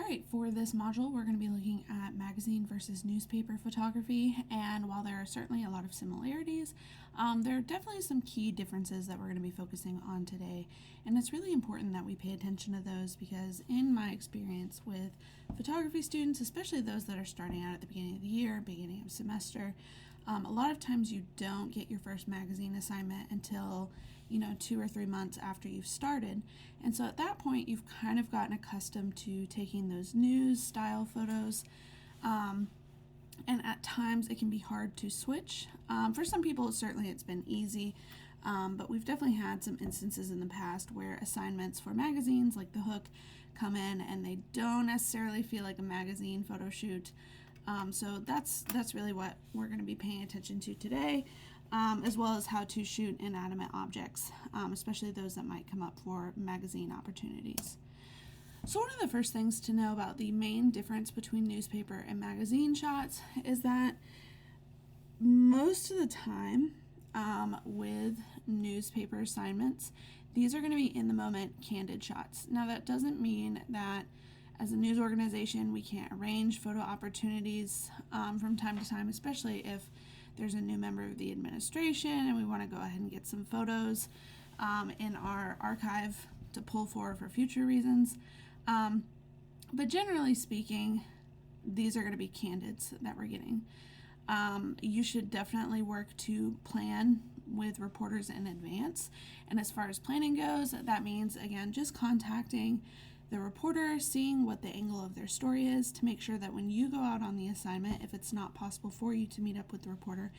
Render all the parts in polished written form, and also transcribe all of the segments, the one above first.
Alright, for this module we're going to be looking at magazine versus newspaper photography, and while there are certainly a lot of similarities, there are definitely some key differences that we're going to be focusing on today, and it's really important that we pay attention to those because in my experience with photography students, especially those that are starting out at the beginning of the year, beginning of semester, a lot of times you don't get your first magazine assignment until 2 or 3 months after you've started. And so at that point, you've kind of gotten accustomed to taking those news style photos. And at times it can be hard to switch. For some people, certainly it's been easy. But we've definitely had some instances in the past where assignments for magazines like The Hook come in and they don't necessarily feel like a magazine photo shoot. So that's really what we're going to be paying attention to today, as well as how to shoot inanimate objects, especially those that might come up for magazine opportunities. So one of the first things to know about the main difference between newspaper and magazine shots is that most of the time with newspaper assignments, these are going to be in the moment candid shots. Now that doesn't mean that as a news organization, we can't arrange photo opportunities from time to time, especially if there's a new member of the administration and we want to go ahead and get some photos in our archive to pull for future reasons. But generally speaking, these are going to be candids that we're getting. You should definitely work to plan with reporters in advance. And as far as planning goes, that means, again, just contacting the reporter, seeing what the angle of their story is to make sure that when you go out on the assignment, if it's not possible for you to meet up with the reporter,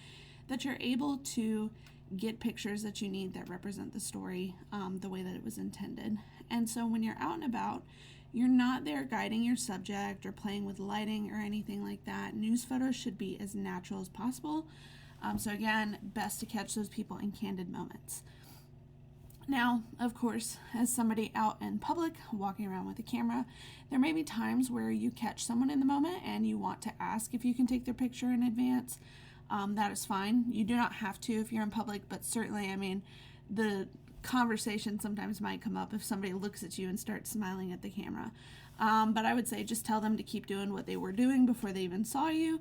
that you're able to get pictures that you need that represent the story the way that it was intended. And so when you're out and about, you're not there guiding your subject or playing with lighting or anything like that. News photos should be as natural as possible. So again, best to catch those people in candid moments. Now, of course, as somebody out in public walking around with a camera, there may be times where you catch someone in the moment and you want to ask if you can take their picture in advance. That is fine. You do not have to if you're in public, but certainly, the conversation sometimes might come up if somebody looks at you and starts smiling at the camera. But I would say just tell them to keep doing what they were doing before they even saw you.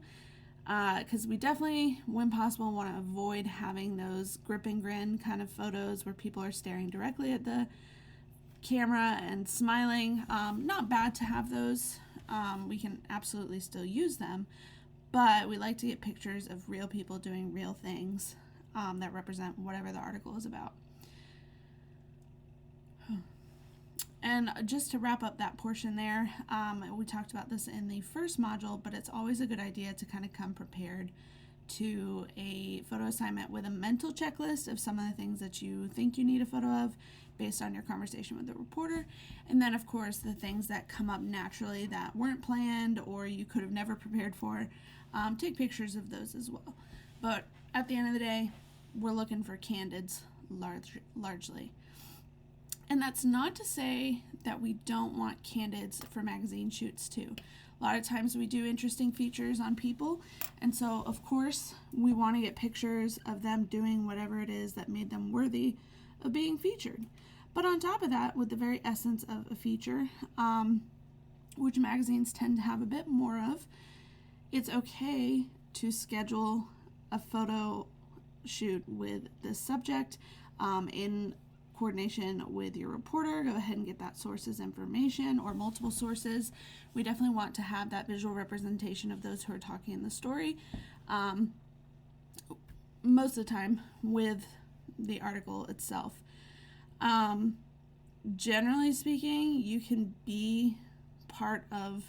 Because we definitely, when possible, want to avoid having those grip and grin kind of photos where people are staring directly at the camera and smiling. Not bad to have those. We can absolutely still use them, but we like to get pictures of real people doing real things that represent whatever the article is about. And just to wrap up that portion there, we talked about this in the first module, but it's always a good idea to kind of come prepared to a photo assignment with a mental checklist of some of the things that you think you need a photo of based on your conversation with the reporter. And then, of course, the things that come up naturally that weren't planned or you could have never prepared for, take pictures of those as well. But at the end of the day, we're looking for candids largely. And that's not to say that we don't want candids for magazine shoots too. A lot of times we do interesting features on people, and so of course we want to get pictures of them doing whatever it is that made them worthy of being featured. But on top of that, with the very essence of a feature, which magazines tend to have a bit more of, it's okay to schedule a photo shoot with the subject in coordination with your reporter. Go ahead and get that source's information or multiple sources. We definitely want to have that visual representation of those who are talking in the story, most of the time with the article itself. Generally speaking, you can be part of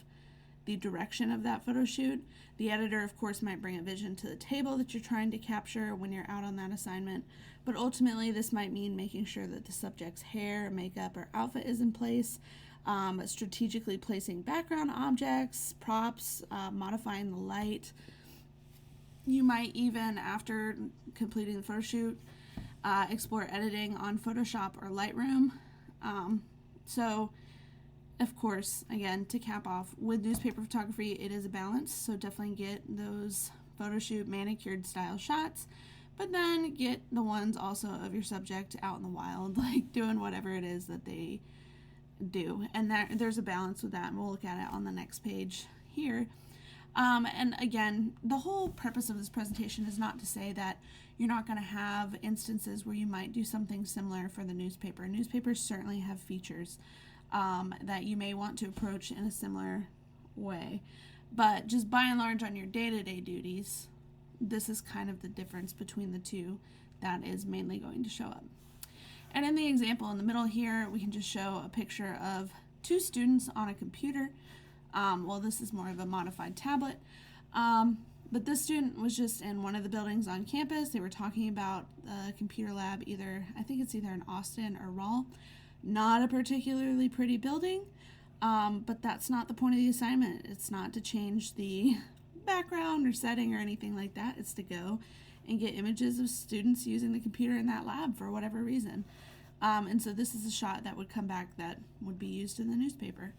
the direction of that photo shoot. The editor, of course, might bring a vision to the table that you're trying to capture when you're out on that assignment, but ultimately this might mean making sure that the subject's hair, makeup, or outfit is in place, strategically placing background objects, props, modifying the light. You might even, after completing the photo shoot, explore editing on Photoshop or Lightroom. So of course, again, to cap off, with newspaper photography, it is a balance, so definitely get those photo shoot manicured style shots, but then get the ones also of your subject out in the wild, like doing whatever it is that they do. And there's a balance with that, and we'll look at it on the next page here. And again, the whole purpose of this presentation is not to say that you're not going to have instances where you might do something similar for the newspaper. Newspapers certainly have features that you may want to approach in a similar way. But just by and large on your day-to-day duties, this is kind of the difference between the two that is mainly going to show up. And in the example in the middle here, we can just show a picture of two students on a computer. Well, this is more of a modified tablet. But this student was just in one of the buildings on campus. They were talking about a computer lab, I think it's either in Austin or Rawl. Not a particularly pretty building, but that's not the point of the assignment. It's not to change the background or setting or anything like that. It's to go and get images of students using the computer in that lab for whatever reason. And so this is a shot that would come back that would be used in the newspaper.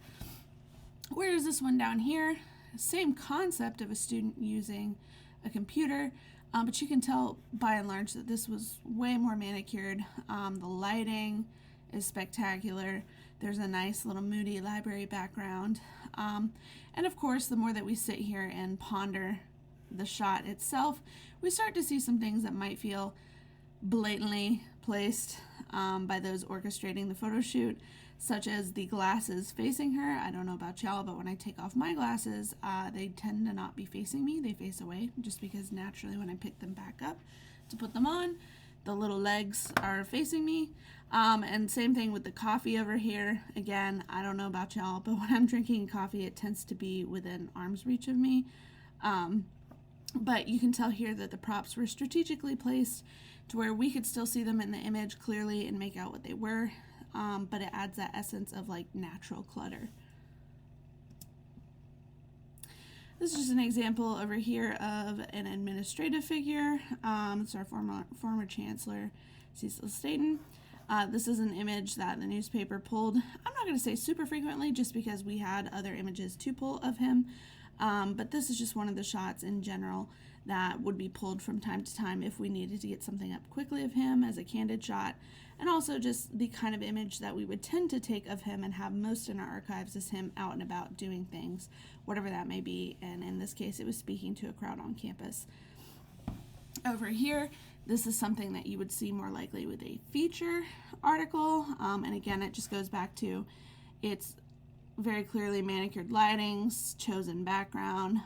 Whereas this one down here, same concept of a student using a computer, but you can tell by and large that this was way more manicured. The lighting is spectacular. There's a nice little moody library background. And of course, the more that we sit here and ponder the shot itself, we start to see some things that might feel blatantly placed by those orchestrating the photo shoot, such as the glasses facing her. I don't know about y'all, but when I take off my glasses, they tend to not be facing me. They face away, just because naturally when I pick them back up to put them on, the little legs are facing me. And same thing with the coffee over here. Again, I don't know about y'all, but when I'm drinking coffee, it tends to be within arm's reach of me. But you can tell here that the props were strategically placed to where we could still see them in the image clearly and make out what they were. But it adds that essence of like natural clutter. This is just an example over here of an administrative figure. It's our former Chancellor, Cecil Staten. This is an image that the newspaper pulled. I'm not going to say super frequently just because we had other images to pull of him. But this is just one of the shots in general that would be pulled from time to time if we needed to get something up quickly of him as a candid shot. And also just the kind of image that we would tend to take of him and have most in our archives is him out and about doing things, whatever that may be. And in this case, it was speaking to a crowd on campus. Over here, this is something that you would see more likely with a feature article. And again, it just goes back to it's very clearly manicured lightings, chosen background.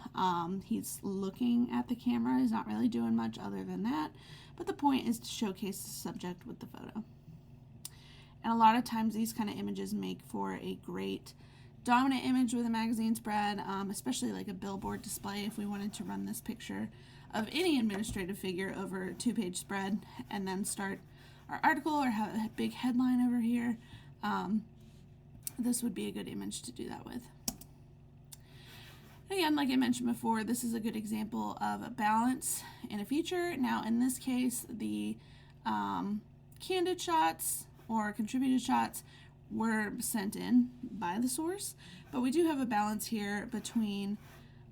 He's looking at the camera. He's not really doing much other than that. But the point is to showcase the subject with the photo. And a lot of times these kind of images make for a great dominant image with a magazine spread, especially like a billboard display if we wanted to run this picture of any administrative figure over a 2-page spread and then start our article or have a big headline over here. This would be a good image to do that with. Again, like I mentioned before, this is a good example of a balance in a feature. Now, in this case, the candid shots or contributed shots were sent in by the source, but we do have a balance here between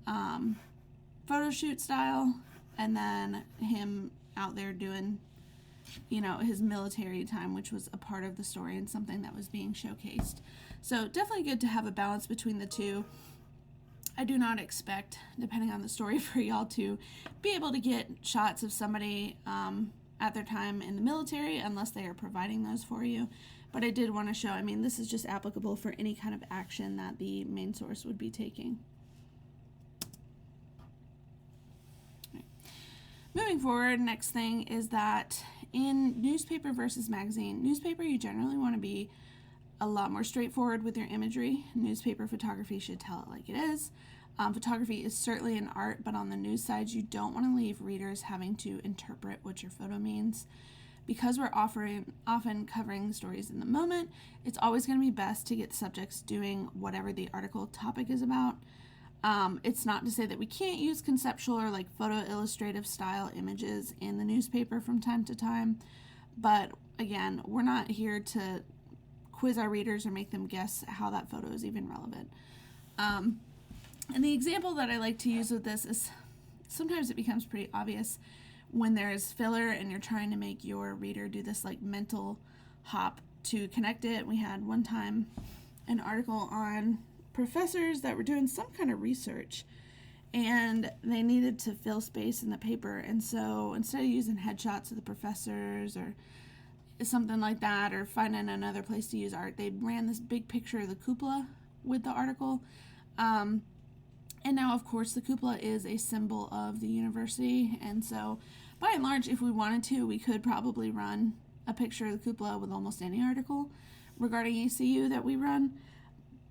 photo shoot style and then him out there doing, his military time, which was a part of the story and something that was being showcased. So definitely good to have a balance between the two. I do not expect, depending on the story, for y'all to be able to get shots of somebody at their time in the military unless they are providing those for you. But I did want to show, this is just applicable for any kind of action that the main source would be taking. Right. Moving forward, next thing is that in newspaper versus magazine, newspaper you generally want to be a lot more straightforward with your imagery. Newspaper photography should tell it like it is. Photography is certainly an art, but on the news side, you don't want to leave readers having to interpret what your photo means. Because we're often covering stories in the moment, it's always going to be best to get subjects doing whatever the article topic is about. It's not to say that we can't use conceptual or like photo illustrative style images in the newspaper from time to time, but again, we're not here to quiz our readers or make them guess how that photo is even relevant. And the example that I like to use with this is sometimes it becomes pretty obvious when there's filler and you're trying to make your reader do this like mental hop to connect it. We had one time an article on professors that were doing some kind of research, and they needed to fill space in the paper. And so instead of using headshots of the professors or something like that, or finding another place to use art, they ran this big picture of the cupola with the article. And now, of course, the cupola is a symbol of the university, and so by and large, if we wanted to, we could probably run a picture of the cupola with almost any article regarding ACU that we run.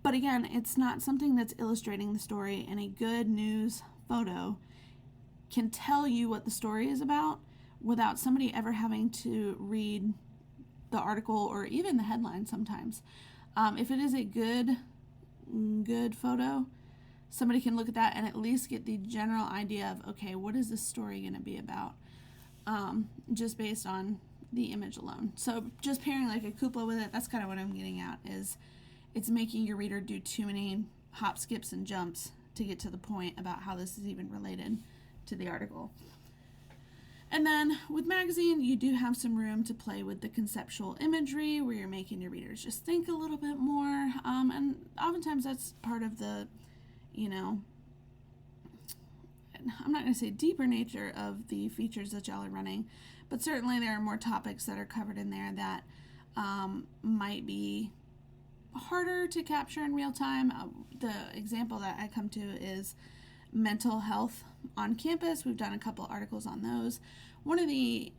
But again, it's not something that's illustrating the story, and a good news photo can tell you what the story is about without somebody ever having to read the article or even the headline sometimes. If it is a good photo, somebody can look at that and at least get the general idea of, okay, what is this story going to be about, just based on the image alone. So just pairing like a cupola with it, that's kind of what I'm getting at, is it's making your reader do too many hop, skips, and jumps to get to the point about how this is even related to the article. And then with magazine, you do have some room to play with the conceptual imagery where you're making your readers just think a little bit more. And oftentimes that's part of the, I'm not going to say deeper nature of the features that y'all are running, but certainly there are more topics that are covered in there that might be harder to capture in real time. The example that I come to is mental health on campus. We've done a couple articles on those. One of the,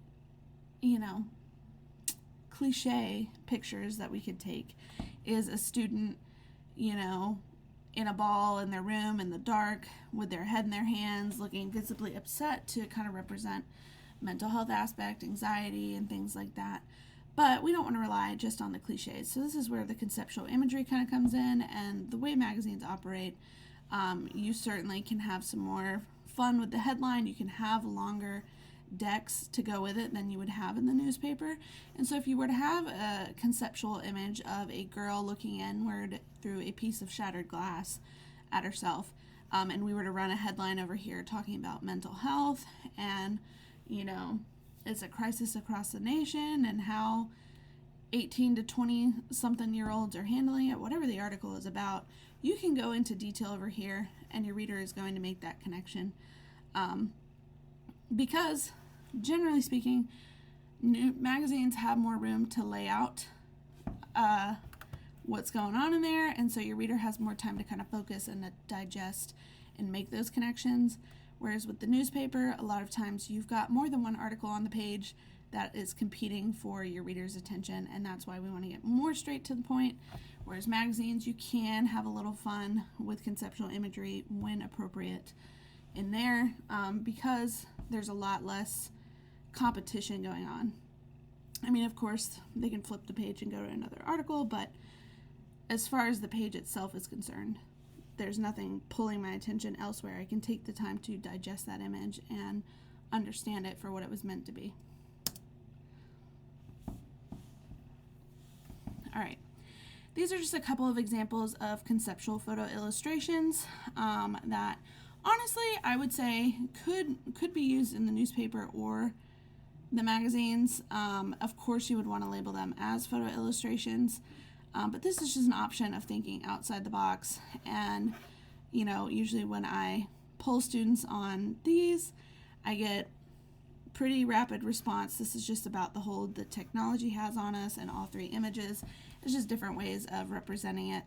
cliche pictures that we could take is a student, in a ball in their room in the dark with their head in their hands, looking visibly upset, to kind of represent mental health aspect, anxiety, and things like that. But we don't want to rely just on the cliches. So this is where the conceptual imagery kind of comes in, and the way magazines operate, you certainly can have some more fun with the headline. You can have longer decks to go with it than you would have in the newspaper. And so if you were to have a conceptual image of a girl looking inward through a piece of shattered glass at herself, and we were to run a headline over here talking about mental health and, it's a crisis across the nation and how 18 to 20 something year olds are handling it, whatever the article is about, you can go into detail over here and your reader is going to make that connection. Because generally speaking, magazines have more room to lay out what's going on in there, and so your reader has more time to kind of focus and digest and make those connections. Whereas with the newspaper, a lot of times you've got more than one article on the page that is competing for your reader's attention, and that's why we want to get more straight to the point. Whereas magazines, you can have a little fun with conceptual imagery when appropriate in there, because there's a lot less competition going on. I mean, of course, they can flip the page and go to another article, but as far as the page itself is concerned, there's nothing pulling my attention elsewhere. I can take the time to digest that image and understand it for what it was meant to be. All right. These are just a couple of examples of conceptual photo illustrations that honestly I would say could be used in the newspaper or the magazines. Of course, you would want to label them as photo illustrations. But this is just an option of thinking outside the box. And, usually when I poll students on these, I get pretty rapid response. This is just about the hold the technology has on us, and all three images. It's just different ways of representing it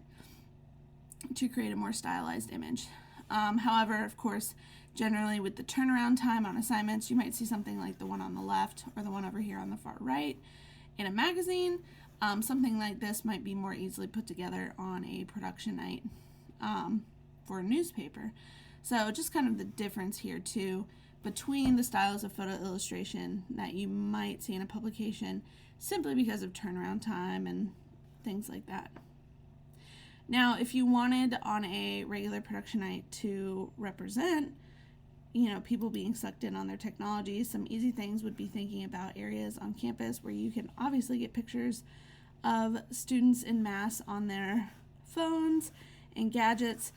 to create a more stylized image. However, of course, generally with the turnaround time on assignments, you might see something like the one on the left or the one over here on the far right. In a magazine, something like this might be more easily put together on a production night for a newspaper. So just kind of the difference here too between the styles of photo illustration that you might see in a publication simply because of turnaround time and things like that. Now, if you wanted on a regular production night to represent, people being sucked in on their technology, some easy things would be thinking about areas on campus where you can obviously get pictures of students in mass on their phones and gadgets.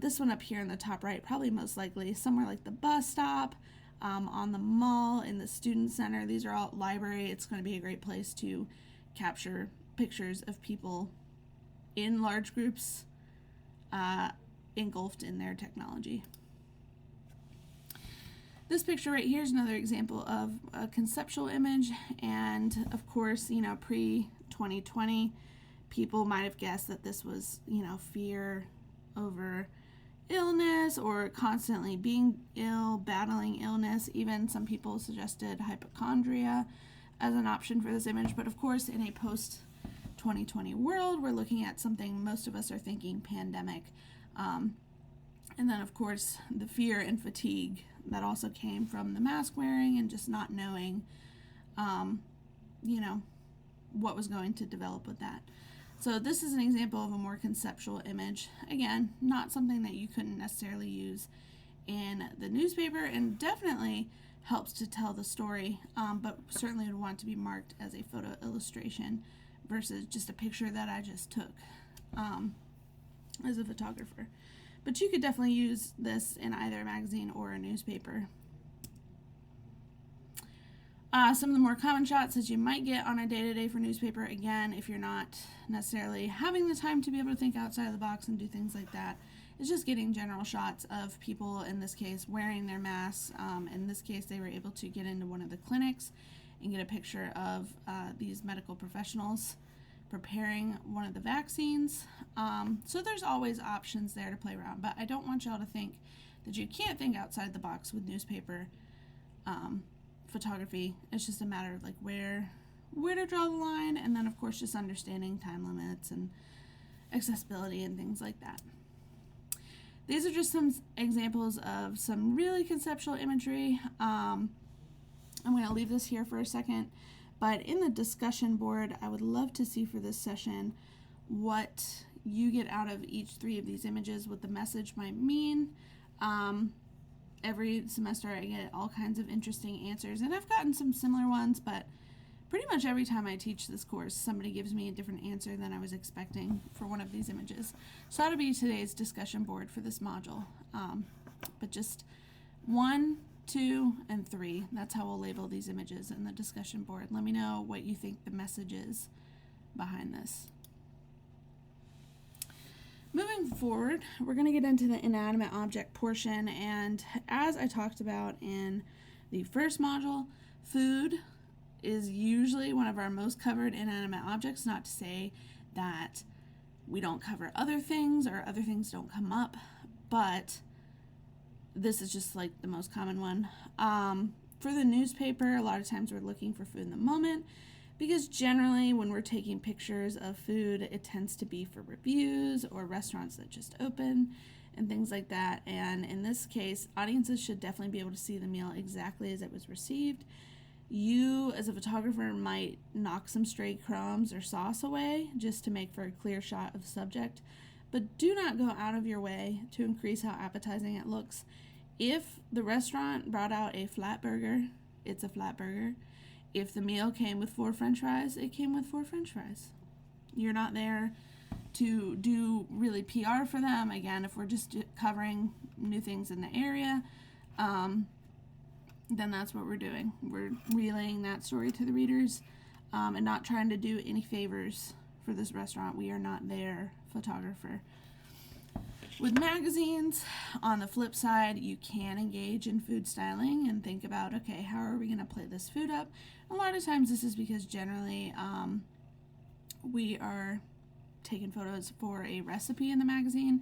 This one up here in the top right, probably most likely somewhere like the bus stop, on the mall, in the student center. These are all library. It's going to be a great place to capture pictures of people in large groups engulfed in their technology. This picture right here is another example of a conceptual image, and of course, pre-2020, people might have guessed that this was, fear over illness or constantly being ill, battling illness. Even some people suggested hypochondria as an option for this image, but of course, in a post-2020 world, we're looking at something most of us are thinking pandemic. And then, of course, the fear and fatigue that also came from the mask wearing and just not knowing, what was going to develop with that. So this is an example of a more conceptual image. Again, not something that you couldn't necessarily use in the newspaper, and definitely helps to tell the story, but certainly would want to be marked as a photo illustration versus just a picture that I just took as a photographer. But you could definitely use this in either a magazine or a newspaper. Some of the more common shots that you might get on a day-to-day for newspaper, again, if you're not necessarily having the time to be able to think outside of the box and do things like that, is just getting general shots of people, in this case, wearing their masks. In this case, they were able to get into one of the clinics and get a picture of these medical professionals preparing one of the vaccines. So there's always options there to play around, but I don't want y'all to think that you can't think outside the box with newspaper photography. It's just a matter of like where to draw the line, and then of course just understanding time limits and accessibility and things like that. These are just some examples of some really conceptual imagery. I'm going to leave this here for a second, but in the discussion board, I would love to see for this session what you get out of each 3 of these images, what the message might mean. Every semester I get all kinds of interesting answers, and I've gotten some similar ones, but pretty much every time I teach this course, somebody gives me a different answer than I was expecting for one of these images. So that'll be today's discussion board for this module. But just 1, 2, and 3, that's how we'll label these images in the discussion board. Let me know what you think the message is behind this. Moving forward, we're going to get into the inanimate object portion, and as I talked about in the first module, food is usually one of our most covered inanimate objects. Not to say that we don't cover other things or other things don't come up, but this is just like the most common one. For the newspaper, a lot of times we're looking for food in the moment, because generally when we're taking pictures of food, it tends to be for reviews or restaurants that just open and things like that. And in this case, audiences should definitely be able to see the meal exactly as it was received. You, as a photographer, might knock some stray crumbs or sauce away just to make for a clear shot of the subject, but do not go out of your way to increase how appetizing it looks. If the restaurant brought out a flat burger, it's a flat burger. If the meal came with 4 French fries, it came with 4 French fries. You're not there to do really PR for them. Again, if we're just covering new things in the area, then that's what we're doing. We're relaying that story to the readers, and not trying to do any favors for this restaurant. We are not their photographer. With magazines, on the flip side, you can engage in food styling and think about, okay, how are we going to play this food up? A lot of times this is because generally we are taking photos for a recipe in the magazine.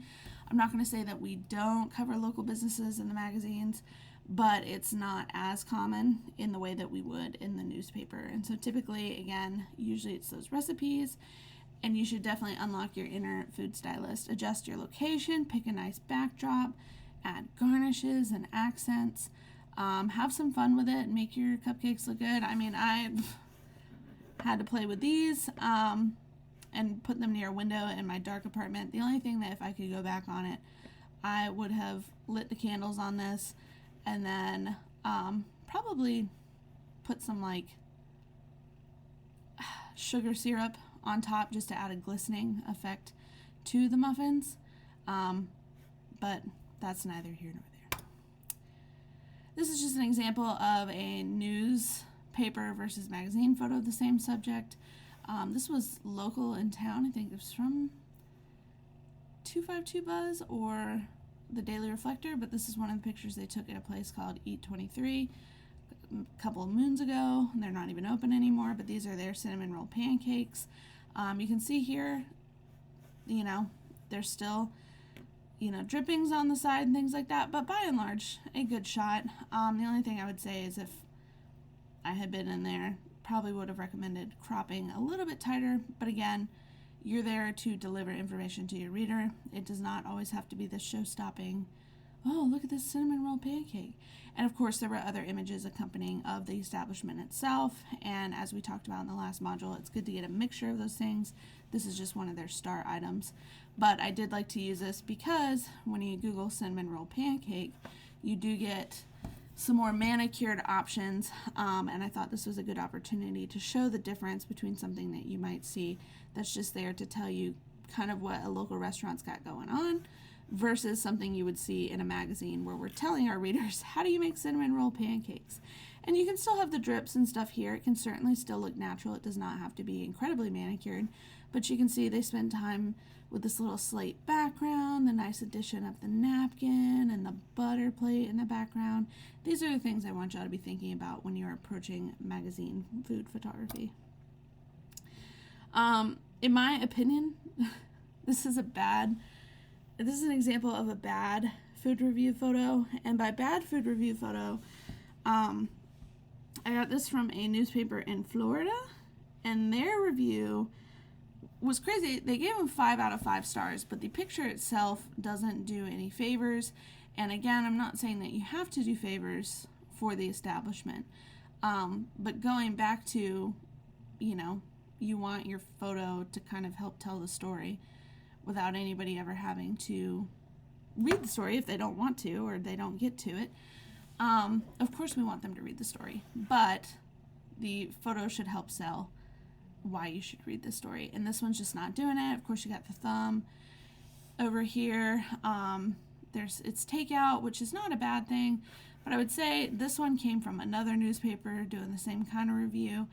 I'm not going to say that we don't cover local businesses in the magazines, but it's not as common in the way that we would in the newspaper. And so typically, again, usually it's those recipes. And you should definitely unlock your inner food stylist. Adjust your location, pick a nice backdrop, add garnishes and accents. Have some fun with it, make your cupcakes look good. I mean, I had to play with these and put them near a window in my dark apartment. The only thing that if I could go back on it, I would have lit the candles on this and then probably put some like sugar syrup on top just to add a glistening effect to the muffins, but that's neither here nor there. This is just an example of a newspaper versus magazine photo of the same subject. This was local in town. I think it was from 252 Buzz or the Daily Reflector, but this is one of the pictures they took at a place called Eat 23 a couple of moons ago. They're not even open anymore, but these are their cinnamon roll pancakes. You can see here, there's still, drippings on the side and things like that, but by and large, a good shot. The only thing I would say is if I had been in there, probably would have recommended cropping a little bit tighter, but again, you're there to deliver information to your reader. It does not always have to be the show-stopping, oh, look at this cinnamon roll pancake. And of course, there were other images accompanying of the establishment itself, and as we talked about in the last module, it's good to get a mixture of those things. This is just one of their star items, but I did like to use this because when you Google cinnamon roll pancake, you do get some more manicured options, and I thought this was a good opportunity to show the difference between something that you might see that's just there to tell you kind of what a local restaurant's got going on versus something you would see in a magazine where we're telling our readers, how do you make cinnamon roll pancakes? And you can still have the drips and stuff here. It can certainly still look natural. It does not have to be incredibly manicured, but you can see they spend time with this little slate background, the nice addition of the napkin and the butter plate in the background. These are the things I want y'all to be thinking about when you're approaching magazine food photography. In my opinion, this is an example of a bad food review photo, and by bad food review photo, I got this from a newspaper in Florida, and their review was crazy. They gave them 5 out of 5 stars, but the picture itself doesn't do any favors. And again, I'm not saying that you have to do favors for the establishment, but going back to, you want your photo to kind of help tell the story without anybody ever having to read the story if they don't want to or they don't get to it. Of course we want them to read the story, but the photo should help sell why you should read the story. And this one's just not doing it. Of course, you got the thumb over here. It's takeout, which is not a bad thing, but I would say this one came from another newspaper doing the same kind of review.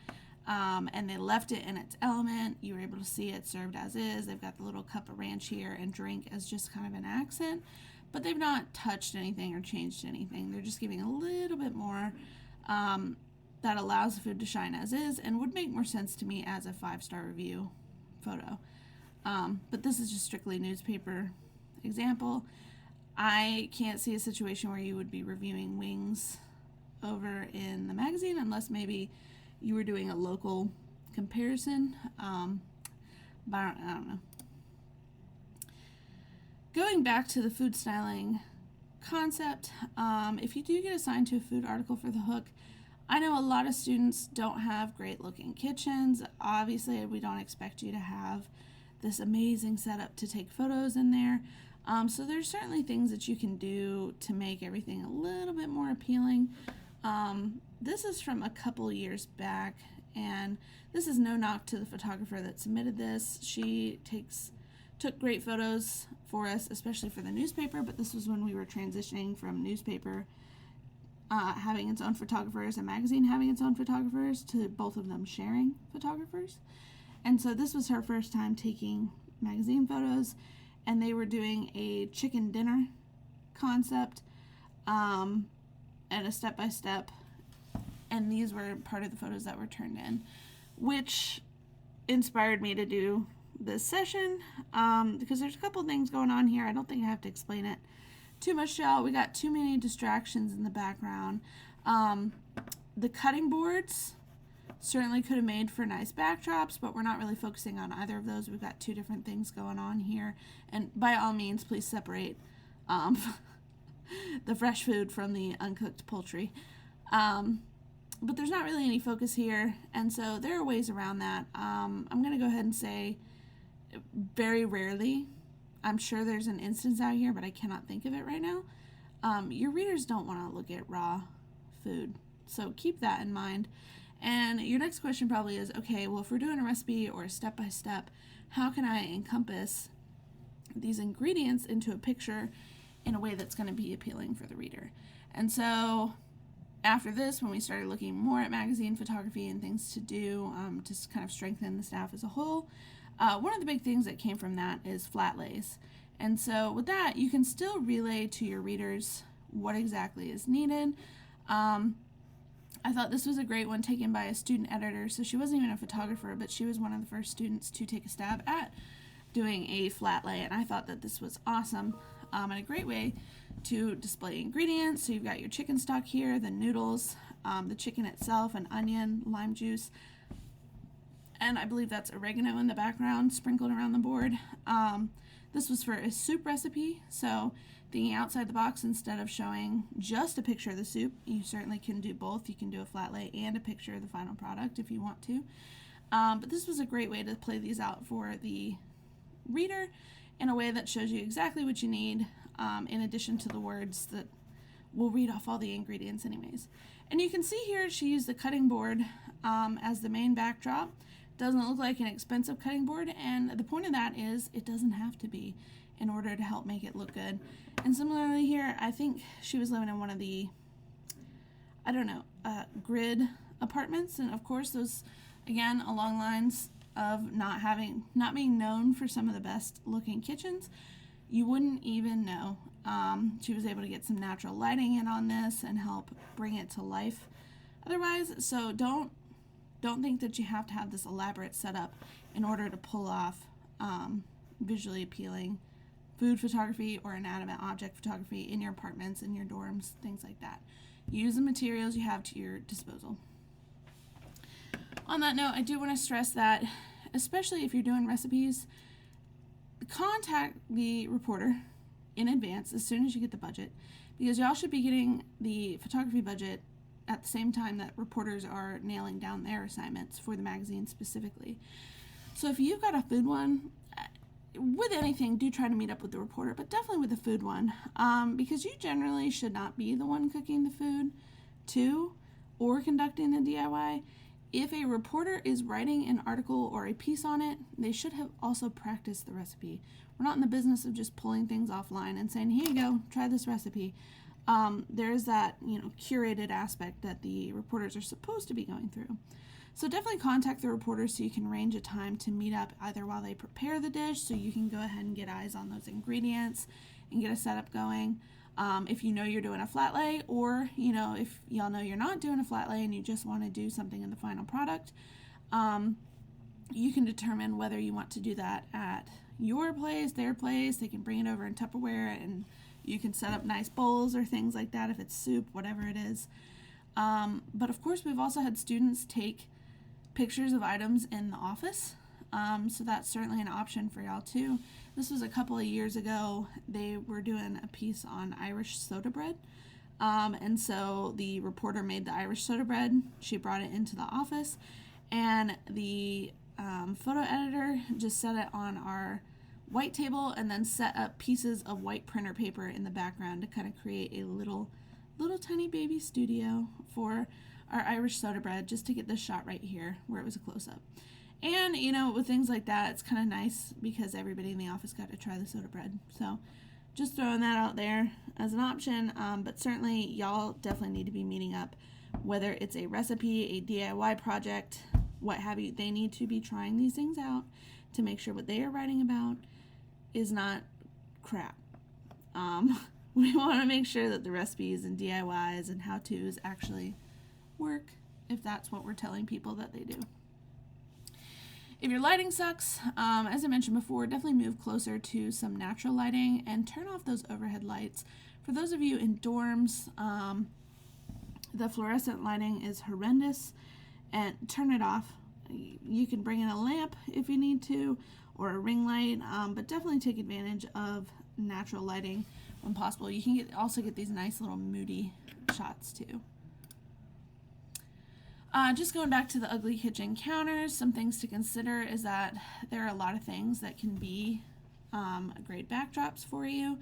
And they left it in its element. You were able to see it served as is. They've got the little cup of ranch here and drink as just kind of an accent, but they've not touched anything or changed anything. They're just giving a little bit more that allows the food to shine as is and would make more sense to me as a 5-star review photo. But this is just strictly newspaper example. I can't see a situation where you would be reviewing wings over in the magazine unless maybe you were doing a local comparison, but I don't know. Going back to the food styling concept, if you do get assigned to a food article for the hook, I know a lot of students don't have great looking kitchens. Obviously, we don't expect you to have this amazing setup to take photos in there. So there's certainly things that you can do to make everything a little bit more appealing. This is from a couple years back, and this is no knock to the photographer that submitted this. She took great photos for us, especially for the newspaper, but this was when we were transitioning from newspaper having its own photographers and magazine having its own photographers to both of them sharing photographers. And so this was her first time taking magazine photos, and they were doing a chicken dinner concept and a step-by-step, and these were part of the photos that were turned in, which inspired me to do this session because there's a couple things going on here. I don't think I have to explain it too much to y'all. We got too many distractions in the background. The cutting boards certainly could have made for nice backdrops, but we're not really focusing on either of those. We've got two different things going on here, and by all means, please separate the fresh food from the uncooked poultry. But there's not really any focus here, and so there are ways around that. I'm going to go ahead and say very rarely, I'm sure there's an instance out here, but I cannot think of it right now. Your readers don't want to look at raw food, so keep that in mind. And your next question probably is, okay, well, if we're doing a recipe or a step-by-step, how can I encompass these ingredients into a picture in a way that's going to be appealing for the reader? And so after this, when we started looking more at magazine photography and things to do to kind of strengthen the staff as a whole, one of the big things that came from that is flat lays. And so with that, you can still relay to your readers what exactly is needed. I thought this was a great one taken by a student editor. So she wasn't even a photographer, but she was one of the first students to take a stab at doing a flat lay. And I thought that this was awesome and a great way to display ingredients. So you've got your chicken stock here, the noodles, the chicken itself, an onion, lime juice, and I believe that's oregano in the background sprinkled around the board. This was for a soup recipe, so thinking outside the box, instead of showing just a picture of the soup, you certainly can do both. You can do a flat lay and a picture of the final product if you want to. But this was a great way to play these out for the reader in a way that shows you exactly what you need, in addition to the words that will read off all the ingredients anyways. And you can see here she used the cutting board as the main backdrop. Doesn't look like an expensive cutting board, and the point of that is it doesn't have to be in order to help make it look good. And similarly here, I think she was living in one of the, I don't know, grid apartments, and of course those, again, along lines of not being known for some of the best looking kitchens. You wouldn't even know. She was able to get some natural lighting in on this and help bring it to life otherwise. So don't think that you have to have this elaborate setup in order to pull off visually appealing food photography or inanimate object photography in your apartments, in your dorms, things like that. Use the materials you have to your disposal. On that note, I do want to stress that, especially if you're doing recipes, contact the reporter in advance as soon as you get the budget, because y'all should be getting the photography budget at the same time that reporters are nailing down their assignments for the magazine specifically. So if you've got a food one, with anything, do try to meet up with the reporter, but definitely with the food one, because you generally should not be the one cooking the food too, or conducting the DIY. If a reporter is writing an article or a piece on it, they should have also practiced the recipe. We're not in the business of just pulling things offline and saying, here you go, try this recipe. There's that, curated aspect that the reporters are supposed to be going through. So definitely contact the reporter so you can arrange a time to meet up either while they prepare the dish, so you can go ahead and get eyes on those ingredients and get a setup going. If you know you're doing a flat lay, or if y'all know you're not doing a flat lay and you just want to do something in the final product, you can determine whether you want to do that at your place, their place. They can bring it over in Tupperware, and you can set up nice bowls or things like that if it's soup, whatever it is. But of course, we've also had students take pictures of items in the office, so that's certainly an option for y'all too. This was a couple of years ago. They were doing a piece on Irish soda bread, and so the reporter made the Irish soda bread. She brought it into the office, and the photo editor just set it on our white table and then set up pieces of white printer paper in the background to kind of create a little tiny baby studio for our Irish soda bread, just to get this shot right here where it was a close-up. And with things like that, it's kind of nice because everybody in the office got to try the soda bread. So just throwing that out there as an option, but certainly y'all definitely need to be meeting up, whether it's a recipe, a DIY project, what have you. They need to be trying these things out to make sure what they are writing about is not crap. We want to make sure that the recipes and DIYs and how-tos actually work, if that's what we're telling people that they do. If your lighting sucks, as I mentioned before, definitely move closer to some natural lighting and turn off those overhead lights. For those of you in dorms, the fluorescent lighting is horrendous, and turn it off. You can bring in a lamp if you need to, or a ring light, but definitely take advantage of natural lighting when possible. You can also get these nice little moody shots too. Just going back to the ugly kitchen counters, some things to consider is that there are a lot of things that can be great backdrops for you,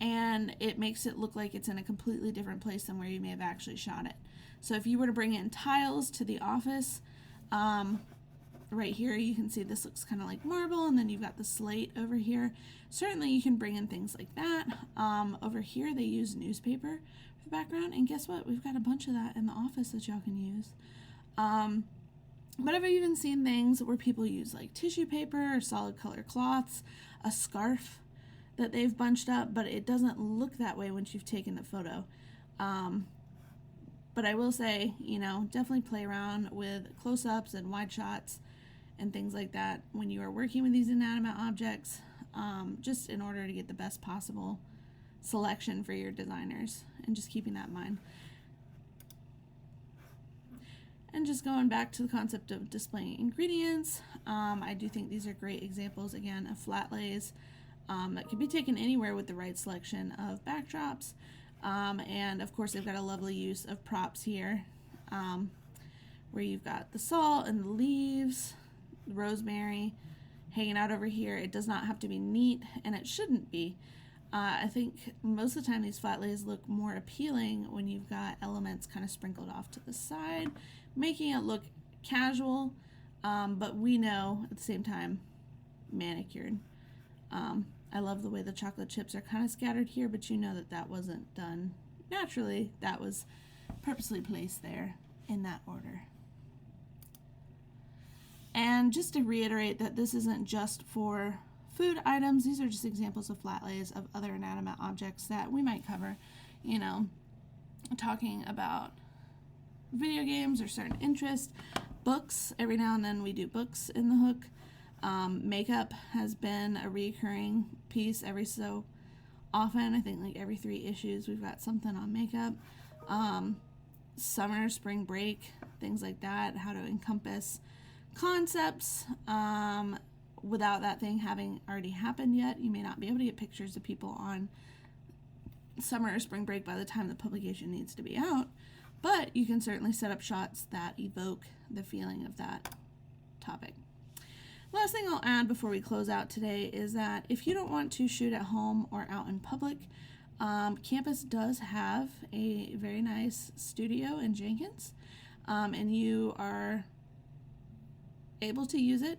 and it makes it look like it's in a completely different place than where you may have actually shot it. So if you were to bring in tiles to the office, right here you can see this looks kind of like marble, and then you've got the slate over here. Certainly you can bring in things like that. Over here they use newspaper for the background, and guess what? We've got a bunch of that in the office that y'all can use. But I've even seen things where people use like tissue paper or solid color cloths, a scarf that they've bunched up, but it doesn't look that way once you've taken the photo. But I will say, definitely play around with close-ups and wide shots and things like that when you are working with these inanimate objects, just in order to get the best possible selection for your designers, and just keeping that in mind. And just going back to the concept of displaying ingredients, I do think these are great examples, again, of flat lays that can be taken anywhere with the right selection of backdrops. And of course, they've got a lovely use of props here, where you've got the salt and the leaves, the rosemary hanging out over here. It does not have to be neat, and it shouldn't be. I think most of the time these flat lays look more appealing when you've got elements kind of sprinkled off to the side, making it look casual, but we know at the same time manicured. I love the way the chocolate chips are kind of scattered here, but you know that that wasn't done naturally. That was purposely placed there in that order. And just to reiterate that this isn't just for food items, these are just examples of flat lays of other inanimate objects that we might cover, talking about video games or certain interests, books. Every now and then we do books in the hook. Makeup has been a recurring piece every so often. I think like every 3 issues we've got something on makeup. Summer, spring break, things like that, how to encompass concepts without that thing having already happened yet. You may not be able to get pictures of people on summer or spring break by the time the publication needs to be out, but you can certainly set up shots that evoke the feeling of that topic. Last thing I'll add before we close out today is that if you don't want to shoot at home or out in public, campus does have a very nice studio in Jenkins, and you are able to use it.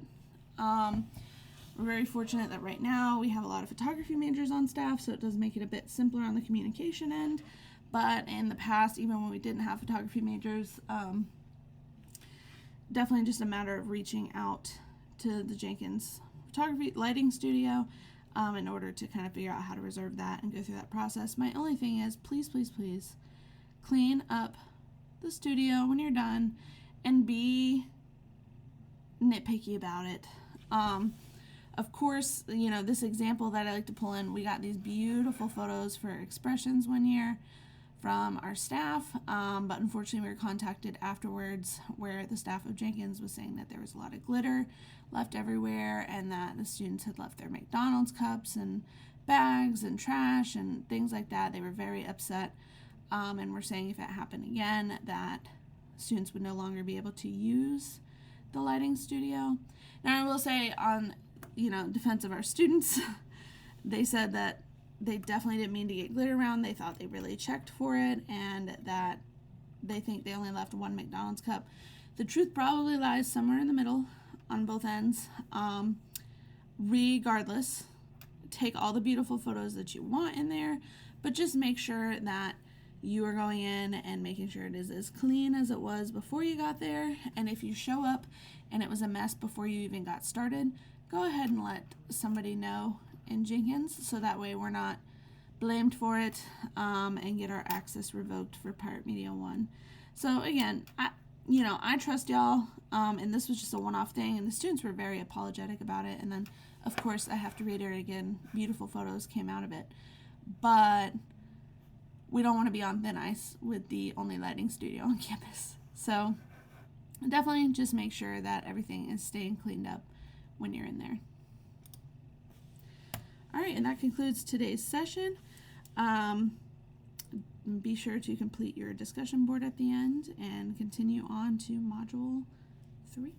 We're very fortunate that right now we have a lot of photography majors on staff, so it does make it a bit simpler on the communication end. But in the past, even when we didn't have photography majors, definitely just a matter of reaching out to the Jenkins photography lighting studio in order to kind of figure out how to reserve that and go through that process. My only thing is, please, please, please clean up the studio when you're done and be nitpicky about it. Of course, this example that I like to pull in, we got these beautiful photos for expressions one year from our staff, but unfortunately we were contacted afterwards where the staff of Jenkins was saying that there was a lot of glitter left everywhere and that the students had left their McDonald's cups and bags and trash and things like that. They were very upset, and were saying if it happened again that students would no longer be able to use the lighting studio. Now I will say, on defense of our students, they said that they definitely didn't mean to get glitter around. They thought they really checked for it, and that they think they only left 1 McDonald's cup. The truth probably lies somewhere in the middle on both ends. Regardless, take all the beautiful photos that you want in there, but just make sure that you are going in and making sure it is as clean as it was before you got there. And if you show up and it was a mess before you even got started, go ahead and let somebody know in Jenkins, so that way we're not blamed for it, and get our access revoked for Pirate Media 1. So again, I trust y'all, and this was just a one-off thing, and the students were very apologetic about it. And then, of course, I have to reiterate again, beautiful photos came out of it, but we don't want to be on thin ice with the only lighting studio on campus. So definitely just make sure that everything is staying cleaned up when you're in there. All right, and that concludes today's session. Be sure to complete your discussion board at the end and continue on to Module 3.